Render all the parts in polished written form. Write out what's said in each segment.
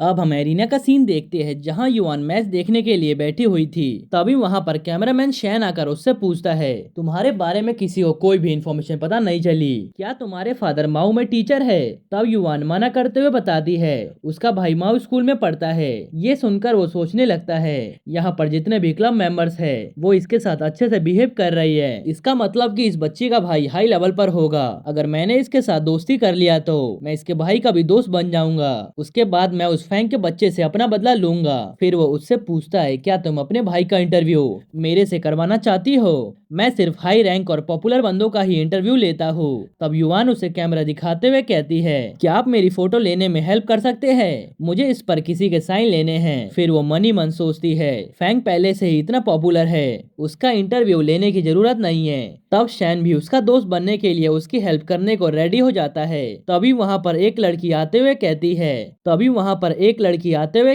अब हम एरिना का सीन देखते हैं जहां युआन मैच देखने के लिए बैठी हुई थी। तभी वहां पर कैमरामैन शैन आकर उससे पूछता है, तुम्हारे बारे में किसी को कोई भी इंफॉर्मेशन पता नहीं चली क्या? तुम्हारे फादर माऊ में टीचर है? तब युआन मना करते हुए बताती है उसका भाई माऊ स्कूल में पढ़ता है। ये सुनकर वो सोचने लगता है यहाँ पर जितने भी क्लब मेंबर्स है वो इसके साथ अच्छे से बिहेव कर रही है। इसका मतलब कि इस बच्ची का भाई हाई लेवल पर होगा। अगर मैंने इसके साथ दोस्ती कर लिया तो मैं इसके भाई का भी दोस्त बन जाऊंगा। उसके बाद मैं उस फैंक के बच्चे से अपना बदला लूंगा। फिर वो उससे पूछता है, क्या तुम अपने भाई का इंटरव्यू मेरे से करवाना चाहती हो? मैं सिर्फ हाई रैंक और पॉपुलर बंदों का ही इंटरव्यू लेता हूँ। तब युवान उसे कैमरा दिखाते हुए कहती है, क्या आप मेरी फोटो लेने में हेल्प कर सकते हैं? मुझे इस पर किसी के साइन लेने हैं। फिर वो मनी मन सोचती है, फैंक पहले से ही इतना पॉपुलर है, उसका इंटरव्यू लेने की जरूरत नहीं है। तब शैन भी उसका दोस्त बनने के लिए उसकी हेल्प करने को रेडी हो जाता है। तभी वहां पर एक लड़की आते हुए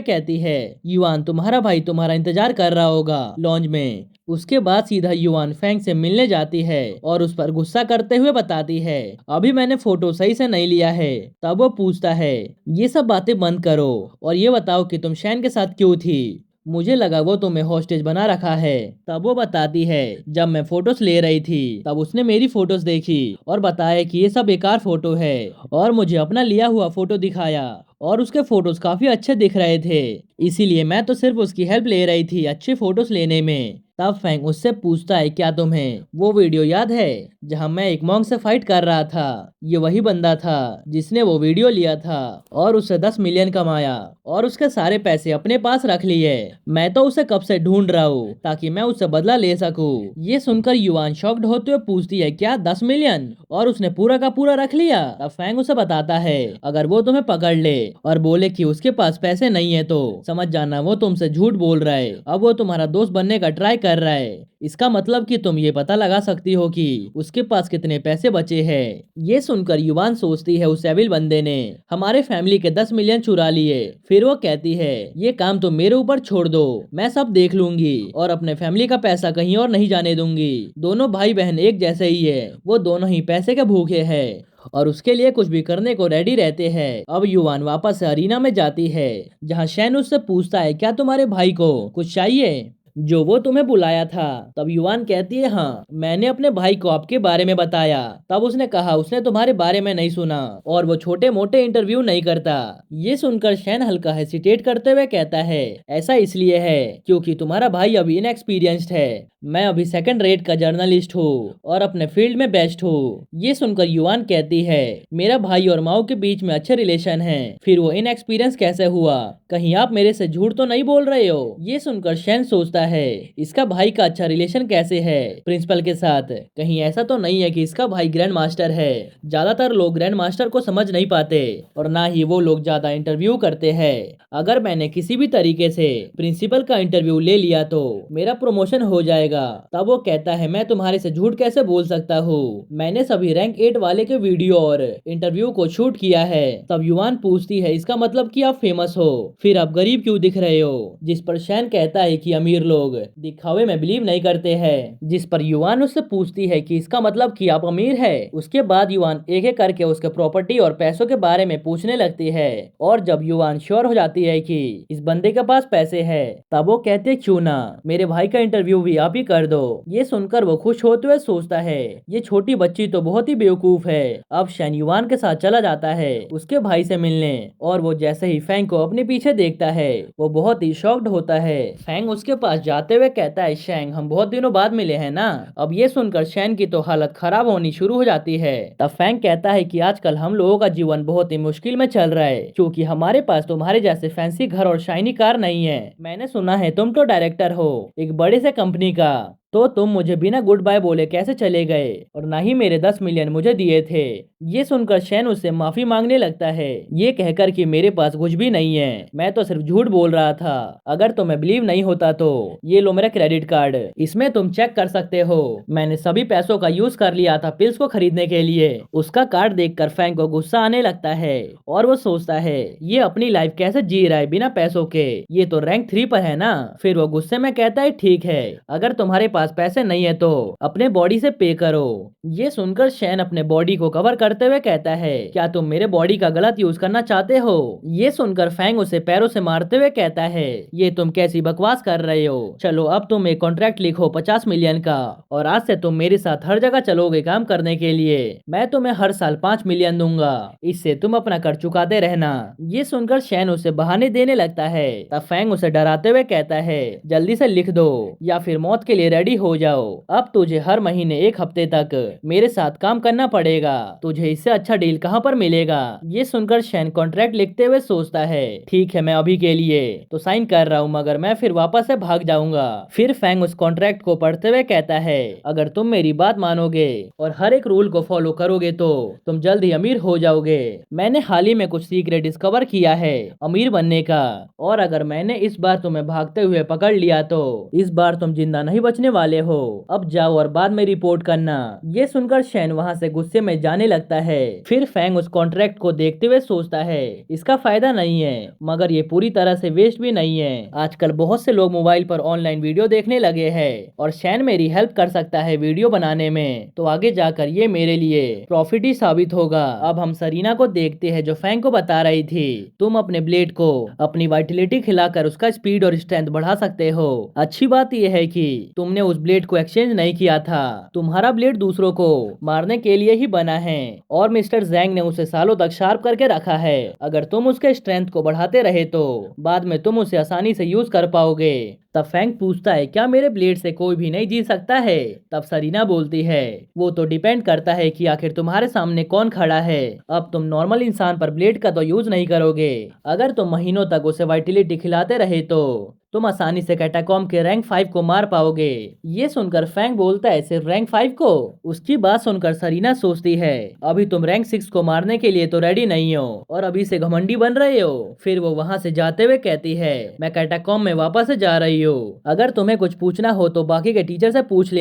कहती है, युआन तुम्हारा भाई तुम्हारा इंतजार कर रहा होगा लॉन्ज में। उसके बाद सीधा युआन फैंग से मिलने जाती है और उस पर गुस्सा करते हुए बताती है, अभी मैंने फोटो सही से नहीं लिया है। तब वो पूछता है, ये सब बातें बंद करो और ये बताओ कि तुम शैन के साथ क्यों थी? मुझे लगा वो तुम्हें हॉस्टेज बना रखा है। तब वो बताती है, जब मैं फोटोज ले रही थी तब उसने मेरी फोटोज देखी और बताया कि ये सब बेकार फोटो है और मुझे अपना लिया हुआ फोटो दिखाया और उसके फोटोज काफी अच्छे दिख रहे थे। इसीलिए मैं तो सिर्फ उसकी हेल्प ले रही थी अच्छे फोटोज लेने में। तब फैंग उससे पूछता है, क्या तुम्हें वो वीडियो याद है जहां मैं एक मॉन्क से फाइट कर रहा था? ये वही बंदा था जिसने वो वीडियो लिया था और उससे 10 मिलियन कमाया और उसके सारे पैसे अपने पास रख लिए। मैं तो उसे कब से ढूंढ रहा हूँ ताकि मैं उससे बदला ले सकूं। ये सुनकर युवान शॉक्ड होते हुए पूछती है, क्या 10 मिलियन और उसने पूरा का पूरा रख लिया? तब फैंग उसे बताता है, अगर वो तुम्हें पकड़ ले और बोले कि उसके पास पैसे नहीं है तो समझ जाना वो तुमसे झूठ बोल रहा है। अब वो तुम्हारा दोस्त बनने का ट्राई कर रहा है। इसका मतलब कि तुम ये पता लगा सकती हो कि उसके पास कितने पैसे बचे हैं। ये सुनकर युवान सोचती है, उस एविल बंदे ने हमारे फैमिली के 10 मिलियन चुरा लिए। फिर वो कहती है, ये काम तो मेरे ऊपर छोड़ दो, मैं सब देख लूंगी और अपने फैमिली का पैसा कहीं और नहीं जाने दूंगी। दोनों भाई बहन एक जैसे ही है, वो दोनों ही पैसे के भूखे हैं और उसके लिए कुछ भी करने को रेडी रहते हैं। अब युवान वापस से अरीना में जाती है जहां शैन उससे पूछता है, क्या तुम्हारे भाई को कुछ चाहिए जो वो तुम्हें बुलाया था? तब युवान कहती है, हाँ मैंने अपने भाई को आपके बारे में बताया। तब उसने कहा उसने तुम्हारे बारे में नहीं सुना और वो छोटे मोटे इंटरव्यू नहीं करता। ये सुनकर शैन हल्का हेसिटेट करते हुए कहता है, ऐसा इसलिए है क्योंकि तुम्हारा भाई अभी इनएक्सपीरियंस्ड है। मैं अभी सेकंड रेट का जर्नलिस्ट हूँ और अपने फील्ड में बेस्ट हूँ। ये सुनकर युवान कहती है, मेरा भाई और माओ के बीच में अच्छे रिलेशन है, फिर वो इनएक्सपीरियंस कैसे हुआ? कहीं आप मेरे से झूठ तो नहीं बोल रहे हो? ये सुनकर शैन सोचता है, इसका भाई का अच्छा रिलेशन कैसे है प्रिंसिपल के साथ? कहीं ऐसा तो नहीं है कि इसका भाई ग्रैंड मास्टर है? ज्यादातर लोग ग्रैंड मास्टर को समझ नहीं पाते और ना ही वो लोग ज्यादा इंटरव्यू करते हैं। अगर मैंने किसी भी तरीके से प्रिंसिपल का इंटरव्यू ले लिया तो मेरा प्रमोशन हो जाएगा। तब वो कहता है, मैं तुम्हारे से झूठ कैसे बोल सकता हूँ? मैंने सभी रैंक 8 वाले के वीडियो और इंटरव्यू को शूट किया है। तब युवान पूछती है, इसका मतलब कि आप फेमस हो, फिर आप गरीब क्यों दिख रहे हो? जिस पर शैन कहता है कि अमीर लोग दिखावे में बिलीव नहीं करते हैं। जिस पर युवान उससे पूछती है कि इसका मतलब कि आप अमीर है? उसके बाद युवान एक एक करके उसके प्रॉपर्टी और पैसों के बारे में पूछने लगती है और जब युवान श्योर हो जाती है कि इस बंदे के पास पैसे है तब वो कहते, क्यों ना मेरे भाई का इंटरव्यू भी आप ही कर दो। ये सुनकर वो खुश होते हुए सोचता है, ये छोटी बच्ची तो बहुत ही बेवकूफ है। अब शैन युवान के साथ चला जाता है उसके भाई से मिलने और वो जैसे ही फैंग को अपने पीछे देखता है वो बहुत ही शॉक्ड होता है। फैंग उसके पास जाते हुए कहता है, शैंग हम बहुत दिनों बाद मिले हैं ना? अब ये सुनकर शैन की तो हालत खराब होनी शुरू हो जाती है। तब फैंग कहता है कि आजकल हम लोगों का जीवन बहुत ही मुश्किल में चल रहा है क्योंकि हमारे पास तुम्हारे जैसे फैंसी घर और शाइनी कार नहीं है। मैंने सुना है तुम तो डायरेक्टर हो एक बड़े से कंपनी का, तो तुम मुझे बिना गुड बाय बोले कैसे चले गए और ना ही मेरे 10 मिलियन मुझे दिए थे। ये सुनकर शैन उससे माफी मांगने लगता है, ये कहकर कि मेरे पास कुछ भी नहीं है, मैं तो सिर्फ झूठ बोल रहा था। अगर तुम्हें बिलीव नहीं होता तो ये लो मेरा क्रेडिट कार्ड, इसमें तुम चेक कर सकते हो। मैंने सभी पैसों का यूज कर लिया था पिल्स को खरीदने के लिए। उसका कार्ड देखकर फैंग को गुस्सा आने लगता है और वो सोचता है, ये अपनी लाइफ कैसे जी रहा है बिना पैसों के, ये तो रैंक 3 पर है ना। फिर वो गुस्से में कहता है, ठीक है अगर तुम्हारे पास पैसे नहीं है तो अपने बॉडी से पे करो। ये सुनकर शैन अपने बॉडी को कवर करते हुए कहता है, क्या तुम मेरे बॉडी का गलत यूज करना चाहते हो? ये सुनकर फैंग उसे पैरों से मारते हुए कहता है, ये तुम कैसी बकवास कर रहे हो? चलो अब तुम एक कॉन्ट्रैक्ट लिखो 50 मिलियन का, और आज से तुम मेरे साथ हर जगह चलोगे काम करने के लिए। मैं तुम्हें हर साल 5 मिलियन दूंगा, इससे तुम अपना कर चुकाते रहना। ये सुनकर शैन उसे बहाने देने लगता है। तब फैंग उसे डराते हुए कहता है, जल्दी से लिख दो या फिर मौत के लिए रेडी हो जाओ। अब तुझे हर महीने 1 हफ्ते तक मेरे साथ काम करना पड़ेगा। तुझे इससे अच्छा डील कहाँ पर मिलेगा? ये सुनकर शैन कॉन्ट्रैक्ट लिखते हुए सोचता है, ठीक है मैं अभी के लिए तो साइन कर रहा हूँ, मगर मैं फिर वापस से भाग जाऊंगा। फिर फैंग उस कॉन्ट्रैक्ट को पढ़ते हुए कहता है, अगर तुम मेरी बात मानोगे और हर एक रूल को फॉलो करोगे तो तुम जल्द ही अमीर हो जाओगे। मैंने हाल ही में कुछ सीक्रेट डिस्कवर किया है अमीर बनने का, और अगर मैंने इस बार तुम्हें भागते हुए पकड़ लिया तो इस बार तुम जिंदा नहीं बचने वाले हो। अब जाओ और बाद में रिपोर्ट करना। ये सुनकर शैन वहाँ से गुस्से में जाने लगता है। फिर फैंग उस कॉन्ट्रैक्ट को देखते हुए सोचता है, इसका फायदा नहीं है, मगर ये पूरी तरह से वेस्ट भी नहीं है। आजकल बहुत से लोग मोबाइल पर ऑनलाइन वीडियो देखने लगे हैं और शैन मेरी हेल्प कर सकता है वीडियो बनाने में, तो आगे जाकर ये मेरे लिए प्रॉफिट ही साबित होगा। अब हम सरीना को देखते हैं जो फैंग को बता रही थी, तुम अपने ब्लेड को अपनी वाइटलिटी खिलाकर उसका स्पीड और स्ट्रेंथ बढ़ा सकते हो। अच्छी बात यह है कि तुमने उस ब्लेड को एक्सचेंज नहीं किया था। तुम्हारा ब्लेड दूसरों को मारने के लिए ही बना है और मिस्टर जैंग ने उसे सालों तक शार्प करके रखा है। अगर तुम उसके स्ट्रेंथ को बढ़ाते रहे तो बाद में तुम उसे आसानी से यूज कर पाओगे। तब फैंग पूछता है, क्या मेरे ब्लेड से कोई भी नहीं जीत सकता है? तब सरीना बोलती है, वो तो डिपेंड करता है कि आखिर तुम्हारे सामने कौन खड़ा है। अब तुम नॉर्मल इंसान पर ब्लेड का तो यूज नहीं करोगे। अगर तुम महीनों तक उसे वाइटलिटी खिलाते रहे तो तुम आसानी से कैटाकॉम के रैंक 5 को मार पाओगे। ये सुनकर फैंग बोलता है, सिर्फ रैंक 5 को? उसकी बात सुनकर सरीना सोचती है, अभी तुम रैंक 6 को मारने के लिए तो रेडी नहीं हो और अभी से घमंडी बन रहे हो। फिर वो वहाँ से जाते हुए कहती है, मैं कैटाकॉम में वापस से जा रही हूँ। अगर तुम्हें कुछ पूछना हो तो बाकी के टीचर से पूछ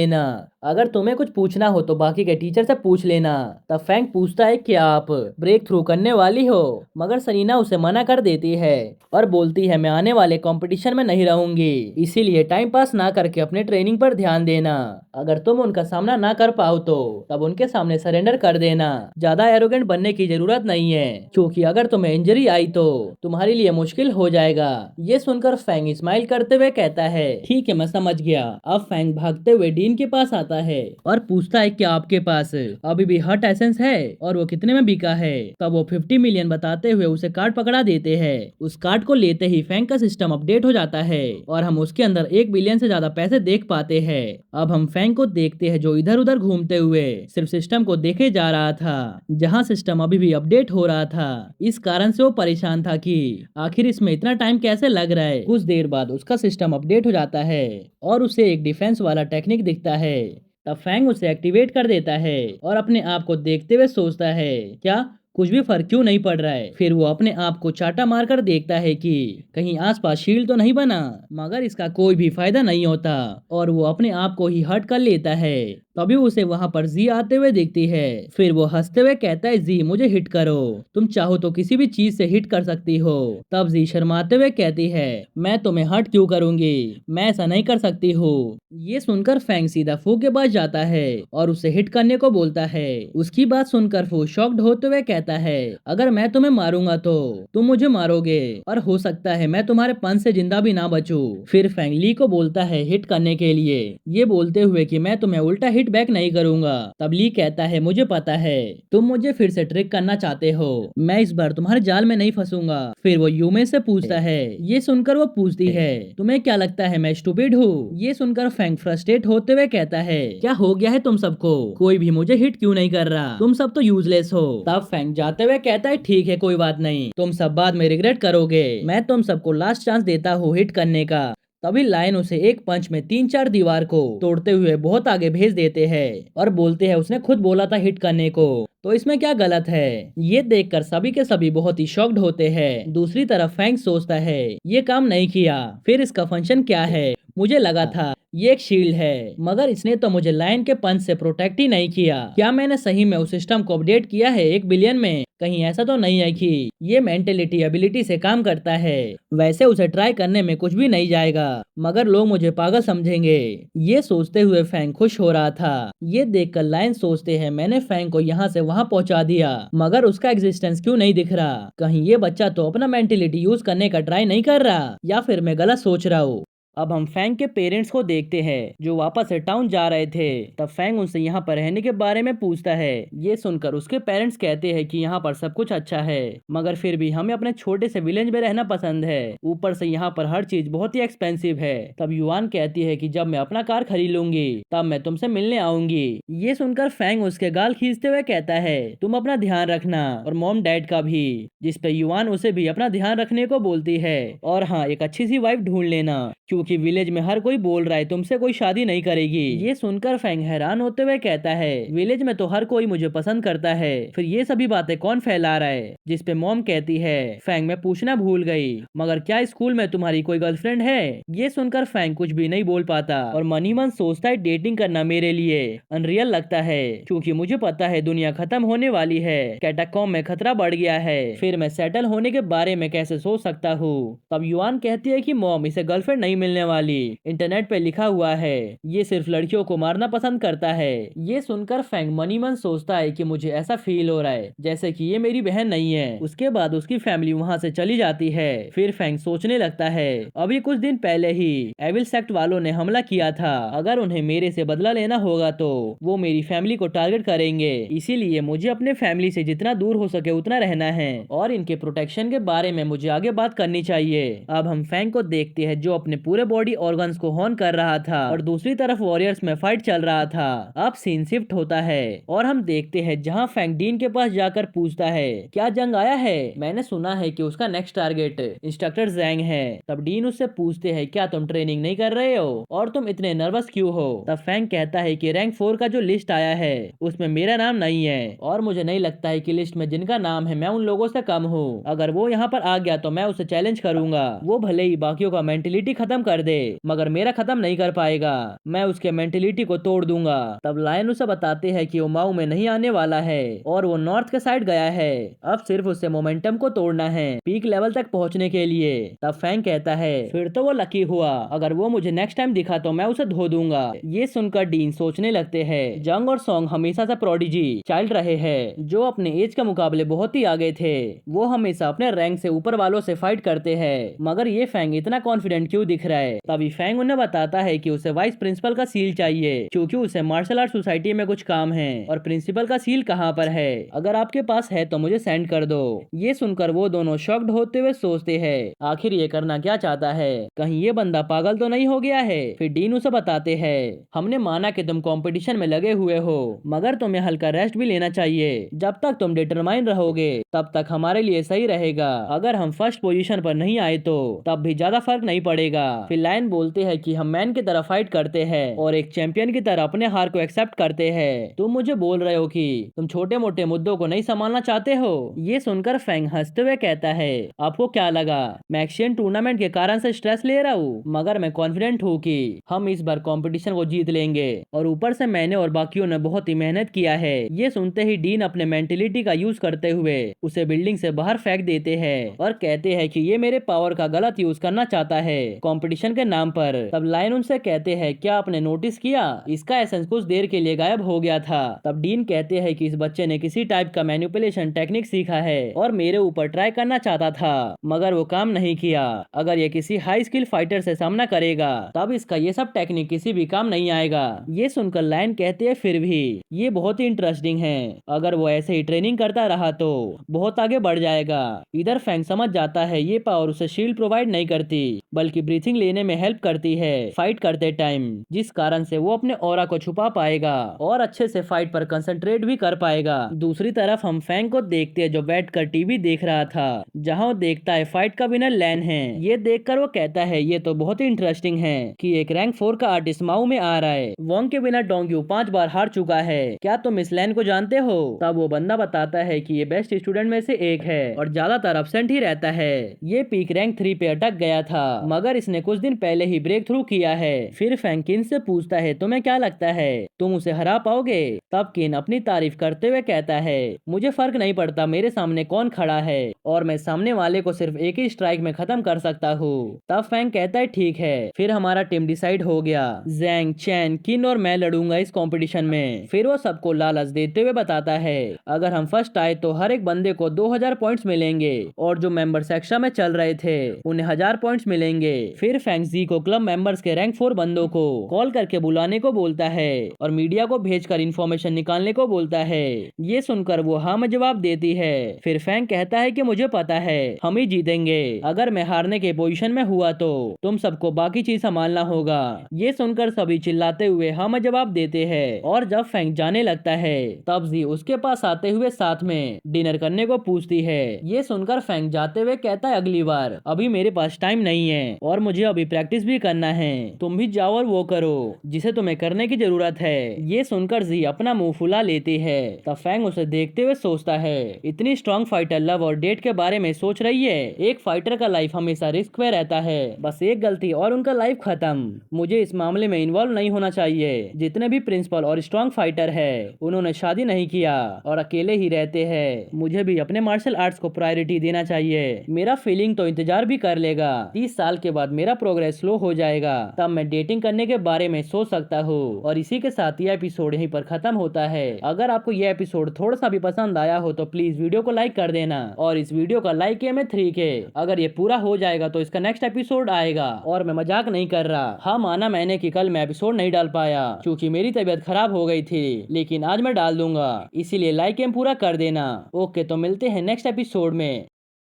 लेना। तब फैंग पूछता है, क्या आप ब्रेक थ्रू करने वाली हो? मगर सरीना उसे मना कर देती है और बोलती है, मैं आने वाले कंपटीशन में नहीं रहूंगी, इसीलिए टाइम पास ना करके अपने ट्रेनिंग पर ध्यान देना। अगर तुम उनका सामना ना कर पाओ तो तब उनके सामने सरेंडर कर देना। ज्यादा एरोगेंट बनने की जरूरत नहीं है, क्योंकि अगर तुम्हें इंजरी आई तो तुम्हारे लिए मुश्किल हो जाएगा। ये सुनकर फैंग स्माइल करते हुए कहता है, ठीक है मैं समझ गया। अब फैंग भागते हुए डीन के पास आता है और पूछता है, क्या आपके पास अभी भी हर्ट एसेंस है और वो कितने में बिका है? तब वो 50 मिलियन बताते हुए उसे कार्ड पकड़ा देते हैं। उस कार्ड को लेते ही फैंग का सिस्टम अपडेट हो जाता है और हम उसके अंदर 1 बिलियन से ज्यादा पैसे देख पाते हैं। अब हम फैंग को देखते हैं जो इधर उधर घूमते हुए सिर्फ सिस्टम को देखे जा रहा था, जहाँ सिस्टम अभी भी अपडेट हो रहा था। इस कारण से वो परेशान था कि आखिर इसमें इतना टाइम कैसे लग रहा है। कुछ देर बाद उसका सिस्टम अपडेट हो जाता है और उसे एक डिफेंस वाला टेक्निक दिखता है। तब फैंग उसे एक्टिवेट कर देता है और अपने आप को देखते हुए सोचता है, क्या कुछ भी फर्क क्यों नहीं पड़ रहा है? फिर वो अपने आप को चाटा मारकर देखता है कि कहीं आसपास शील्ड तो नहीं बना, मगर इसका कोई भी फायदा नहीं होता और वो अपने आप को ही हर्ट कर लेता है। तभी उसे वहाँ पर जी आते हुए दिखती है। फिर वो हंसते हुए कहता है, जी मुझे हिट करो, तुम चाहो तो किसी भी चीज से हिट कर सकती हो। तब जी शर्माते हुए कहती है, मैं तुम्हें हर्ट क्यों करूंगी, मैं ऐसा नहीं कर सकती हूँ। ये सुनकर फैंग सीधा फू के पास जाता है और उसे हिट करने को बोलता है। उसकी बात सुनकर फू शॉक्ड होते हुए कहता है, अगर मैं तुम्हें मारूंगा तो तुम मुझे मारोगे और हो सकता है मैं तुम्हारे पंच से जिंदा भी ना बचूं। फिर फैंग ली को बोलता है हिट करने के लिए, ये बोलते हुए कि मैं तुम्हें उल्टा हिट बैक नहीं करूंगा। तब ली कहता है, मुझे पता है तुम मुझे फिर से ट्रिक करना चाहते हो, मैं इस बार तुम्हारे जाल में नहीं फंसूंगा। फिर वो यूमे से पूछता है। ये सुनकर वो पूछती है, तुम्हें क्या लगता है मैं स्टूपिड हूँ? ये सुनकर फैंग फ्रस्ट्रेट होते हुए कहता है, क्या हो गया है तुम सबको, कोई भी मुझे हिट क्यों नहीं कर रहा, तुम सब तो यूजलेस हो। तब फैंग जाते हुए कहता है, ठीक है कोई बात नहीं, तुम सब बाद में रिग्रेट करोगे, मैं तुम सबको लास्ट चांस देता हूँ हिट करने का। तभी लायन उसे एक पंच में 3-4 दीवार को तोड़ते हुए बहुत आगे भेज देते हैं और बोलते हैं, उसने खुद बोला था हिट करने को, तो इसमें क्या गलत है? ये देखकर सभी के सभी बहुत ही शॉक्ड होते हैं। दूसरी तरफ फैंग सोचता है, ये काम नहीं किया, फिर इसका फंक्शन क्या है? मुझे लगा था ये एक शील्ड है, मगर इसने तो मुझे लायन के पंच से प्रोटेक्ट ही नहीं किया। क्या मैंने सही में उस सिस्टम को अपडेट किया है 1 बिलियन में? कहीं ऐसा तो नहीं है कि ये मेंटेलिटी एबिलिटी से काम करता है। वैसे उसे ट्राई करने में कुछ भी नहीं जाएगा, मगर लोग मुझे पागल समझेंगे। ये सोचते हुए फैंग खुश हो रहा था। ये देखकर लायन सोचते हैं मैंने फैंग को यहाँ से वहाँ पहुँचा दिया, मगर उसका एग्जिस्टेंस क्यों नहीं दिख रहा? कहीं ये बच्चा तो अपना मेंटेलिटी यूज करने का ट्राई नहीं कर रहा, या फिर मैं गलत सोच रहा हूँ। अब हम फैंग के पेरेंट्स को देखते हैं जो वापस से टाउन जा रहे थे। तब फैंग उनसे यहाँ पर रहने के बारे में पूछता है। ये सुनकर उसके पेरेंट्स कहते हैं कि यहाँ पर सब कुछ अच्छा है, मगर फिर भी हमें अपने छोटे से विलेज में रहना पसंद है। ऊपर से यहाँ पर हर चीज बहुत ही एक्सपेंसिव है। तब युआन कहती है कि जब मैं अपना कार खरीद लूंगी तब मैं तुमसे मिलने आऊंगी। ये सुनकर फैंग उसके गाल खींचते हुए कहता है तुम अपना ध्यान रखना, और मॉम डैड का भी। जिसपे युआन उसे भी अपना ध्यान रखने को बोलती है, और हाँ, एक अच्छी सी वाइफ ढूंढ लेना, क्योंकि विलेज में हर कोई बोल रहा है तुमसे कोई शादी नहीं करेगी। ये सुनकर फैंग हैरान होते हुए कहता है विलेज में तो हर कोई मुझे पसंद करता है, फिर ये सभी बातें कौन फैला रहा है? जिसपे मॉम कहती है फैंग मैं पूछना भूल गई, मगर क्या स्कूल में तुम्हारी कोई गर्लफ्रेंड है? ये सुनकर फैंग कुछ भी नहीं बोल पाता, और मन ही मन सोचता है डेटिंग करना मेरे लिए अनरियल लगता है, क्योंकि मुझे पता है दुनिया खत्म होने वाली है, कैटाकॉम्ब में खतरा बढ़ गया है, फिर मैं सेटल होने के बारे में कैसे सोच सकता हूँ? तब युआन कहती है कि मॉम इसे गर्लफ्रेंड नहीं मिलने वाली, इंटरनेट पे लिखा हुआ है, ये सिर्फ लड़कियों को मारना पसंद करता है। ये सुनकर फैंग मनी मन सोचता है कि मुझे ऐसा फील हो रहा है जैसे कि ये मेरी बहन नहीं है। उसके बाद उसकी फैमिली वहाँ से चली जाती है। फिर फैंग सोचने लगता है अभी कुछ दिन पहले ही एविल सेक्ट वालों ने हमला किया था, अगर उन्हें मेरे से बदला लेना होगा तो वो मेरी फैमिली को टारगेट करेंगे, इसीलिए मुझे अपने फैमिली से जितना दूर हो सके उतना रहना है, और इनके प्रोटेक्शन के बारे में मुझे आगे बात करनी चाहिए। अब हम फैंग को देखते हैं जो अपने पूरे बॉडी ऑर्गन्स को हॉर्न कर रहा था, और दूसरी तरफ वॉरियर्स में फाइट चल रहा था। अब सीन शिफ्ट होता है और हम देखते हैं जहां फैंग डीन के पास जाकर पूछता है क्या जंग आया है? मैंने सुना है कि उसका नेक्स्ट टारगेट इंस्ट्रक्टर जैंग है। तब डीन उससे पूछते हैं क्या तुम ट्रेनिंग नहीं कर रहे हो और तुम इतने नर्वस क्यों हो? तब फैंग कहता है कि रैंक 4 का जो लिस्ट आया है उसमें मेरा नाम नहीं है, और मुझे नहीं लगता है कि लिस्ट में जिनका नाम है मैं उन लोगों से कम हूँ। अगर वो यहाँ पर आ गया तो मैं उसे चैलेंज करूंगा। वो भले ही बाकियों का मेंटेलिटी खत्म कर दे, मगर मेरा खत्म नहीं कर पाएगा। मैं उसके मेंटेलिटी को तोड़ दूंगा। तब लायन उसे बताते हैं कि वो माऊ में नहीं आने वाला है और वो नॉर्थ के साइड गया है। अब सिर्फ उसे मोमेंटम को तोड़ना है पीक लेवल तक पहुंचने के लिए। तब फैंग कहता है फिर तो वो लकी हुआ, अगर वो मुझे नेक्स्ट टाइम दिखा तो मैं उसे धो दूंगा। ये सुनकर डीन सोचने लगते हैं जंग और सॉन्ग हमेशा से प्रोडिजी चाइल्ड रहे हैं जो अपने एज के मुकाबले बहुत ही आगे थे। वो हमेशा अपने रैंक से ऊपर वालों से फाइट करते हैं, मगर ये फैंग इतना कॉन्फिडेंट क्यों दिख रहा है? तभी फैंग उन्हें बताता है कि उसे वाइस प्रिंसिपल का सील चाहिए, क्योंकि उसे मार्शल आर्ट सोसाइटी में कुछ काम है, और प्रिंसिपल का सील कहाँ पर है? अगर आपके पास है तो मुझे सेंड कर दो। ये सुनकर वो दोनों शॉक्ड होते हुए सोचते हैं आखिर ये करना क्या चाहता है, कहीं ये बंदा पागल तो नहीं हो गया है? फिर डीन उसे बताते हैं हमने माना कि तुम कंपटीशन में लगे हुए हो, मगर तुम्हें हल्का रेस्ट भी लेना चाहिए। जब तक तुम डिटरमाइन रहोगे तब तक हमारे लिए सही रहेगा। अगर हम फर्स्ट पोजीशन पर नहीं आए तो तब भी ज्यादा फर्क नहीं पड़ेगा। फिर लायन बोलते हैं कि हम मैन की तरह फाइट करते हैं और एक चैंपियन की तरह अपने हार को एक्सेप्ट करते हैं। तुम मुझे बोल रहे हो कि तुम छोटे मोटे मुद्दों को नहीं संभालना चाहते हो? ये सुनकर फैंग हंसते हुए कहता है आपको क्या लगा मैं एशियन टूर्नामेंट के कारण से स्ट्रेस ले रहा हूँ? मगर मैं कॉन्फिडेंट हूँ कि हम इस बार कंपटीशन को जीत लेंगे, और ऊपर से मैंने और बाकियों ने बहुत ही मेहनत किया है। ये सुनते ही डीन अपने मेंटेलिटी का यूज करते हुए उसे बिल्डिंग से बाहर फेंक देते हैं और कहते हैं कि ये मेरे पावर का गलत यूज करना चाहता है कंपटीशन के नाम पर। तब लायन उनसे कहते हैं क्या आपने नोटिस किया इसका एसेंस कुछ देर के लिए गायब हो गया था? तब डीन कहते हैं कि इस बच्चे ने किसी टाइप का मैनिपुलेशन टेक्निक सीखा है और मेरे ऊपर ट्राई करना चाहता था, मगर वो काम नहीं किया। अगर ये किसी हाई स्किल फाइटर से सामना करेगा तब इसका ये सब टेक्निक किसी भी काम नहीं आएगा। ये सुनकर लायन कहते हैं फिर भी ये बहुत ही इंटरेस्टिंग है, अगर वो ऐसे ही ट्रेनिंग करता रहा तो बहुत आगे बढ़ जाएगा। इधर फैंग समझ जाता है ये पावर उसे शील्ड प्रोवाइड नहीं करती बल्कि ब्रीथिंग लेने में हेल्प करती है फाइट करते टाइम, जिस कारण से वो अपने ऑरा को छुपा पाएगा और अच्छे से फाइट पर कंसंट्रेट भी कर पाएगा। दूसरी तरफ हम फैंग को देखते हैं जो बैठकर टीवी देख रहा था, जहां वो देखता है फाइट का विनर लैन है। ये देखकर वो कहता है ये तो बहुत ही इंटरेस्टिंग है कि एक रैंक 4 का आर्टिस्ट माऊ में आ रहा है। वोंग के विनर डोंग्यू 5 बार हार चुका है, क्या तुम इस लैन को जानते हो? तब वो बंदा बताता है कि ये बेस्ट स्टूडेंट में से एक है और ज्यादातर एब्सेंट ही रहता है। ये पीक रैंक 3 पे अटक गया था, मगर इसने कुछ कुछ दिन पहले ही ब्रेक थ्रू किया है। फिर फैंग किन से पूछता है तुम्हें क्या लगता है तुम उसे हरा पाओगे? तब किन अपनी तारीफ करते हुए कहता है मुझे फर्क नहीं पड़ता मेरे सामने कौन खड़ा है और मैं सामने वाले को सिर्फ एक ही स्ट्राइक में खत्म कर सकता हूँ। तब फैंग कहता है ठीक है। फिर हमारा टीम डिसाइड हो गया। जैंग, चैन, किन और मैं लड़ूंगा इस कंपटीशन में। फिर वो सबको लालच देते हुए बताता है अगर हम फर्स्ट आए तो हर एक बंदे को 2000 पॉइंट्स मिलेंगे और जो मेंबर्स एक्स्ट्रा में चल रहे थे उन्हें 1000 पॉइंट्स मिलेंगे। फिर फैंग जी को क्लब मेंबर्स के रैंक 4 बंदों को कॉल करके बुलाने को बोलता है और मीडिया को भेजकर इन्फॉर्मेशन निकालने को बोलता है। ये सुनकर वो हाँ में जवाब देती है। फिर फैंग कहता है कि मुझे पता है हम ही जीतेंगे। अगर मैं हारने के पोजीशन में हुआ तो तुम सबको बाकी चीज संभालना होगा। ये सुनकर सभी चिल्लाते हुए हाँ में जवाब देते हैं और जब फैंग जाने लगता है तब जी उसके पास आते हुए साथ में डिनर करने को पूछती है। ये सुनकर फैंग जाते हुए कहता है अगली बार, अभी मेरे पास टाइम नहीं है और मुझे अभी प्रैक्टिस भी करना है। तुम भी जाओ और वो करो जिसे तुम्हें करने की जरूरत है। ये सुनकर जी अपना मुंह फुला लेती है। तब फैंग उसे देखते हुए सोचता है इतनी स्ट्रॉन्ग फाइटर लव और डेट के बारे में सोच रही है। एक फाइटर का लाइफ हमेशा रिस्क में रहता है, बस एक गलती और उनका लाइफ खत्म। मुझे इस मामले में इन्वॉल्व नहीं होना चाहिए। जितने भी प्रिंसिपल और स्ट्रॉन्ग फाइटर है उन्होंने शादी नहीं किया और अकेले ही रहते हैं। मुझे भी अपने मार्शल आर्ट्स को प्रायोरिटी देना चाहिए। मेरा फीलिंग तो इंतजार भी कर लेगा। 30 साल के बाद मेरा प्रोग्रेस स्लो हो जाएगा, तब मैं डेटिंग करने के बारे में सोच सकता हूँ। और इसी के साथ यह एपिसोड यहीं पर खत्म होता है। अगर आपको यह एपिसोड थोड़ा सा भी पसंद आया हो तो प्लीज वीडियो को लाइक कर देना और इस वीडियो का लाइक है मैं 3 के। अगर ये पूरा हो जाएगा तो इसका नेक्स्ट एपिसोड आएगा और मैं मजाक नहीं कर रहा। हाँ, माना मैंने कि कल मैं एपिसोड नहीं डाल पाया क्योंकि मेरी तबीयत खराब हो गई थी, लेकिन आज मैं डाल दूंगा, इसीलिए लाइक एम पूरा कर देना। ओके, तो मिलते हैं नेक्स्ट एपिसोड में।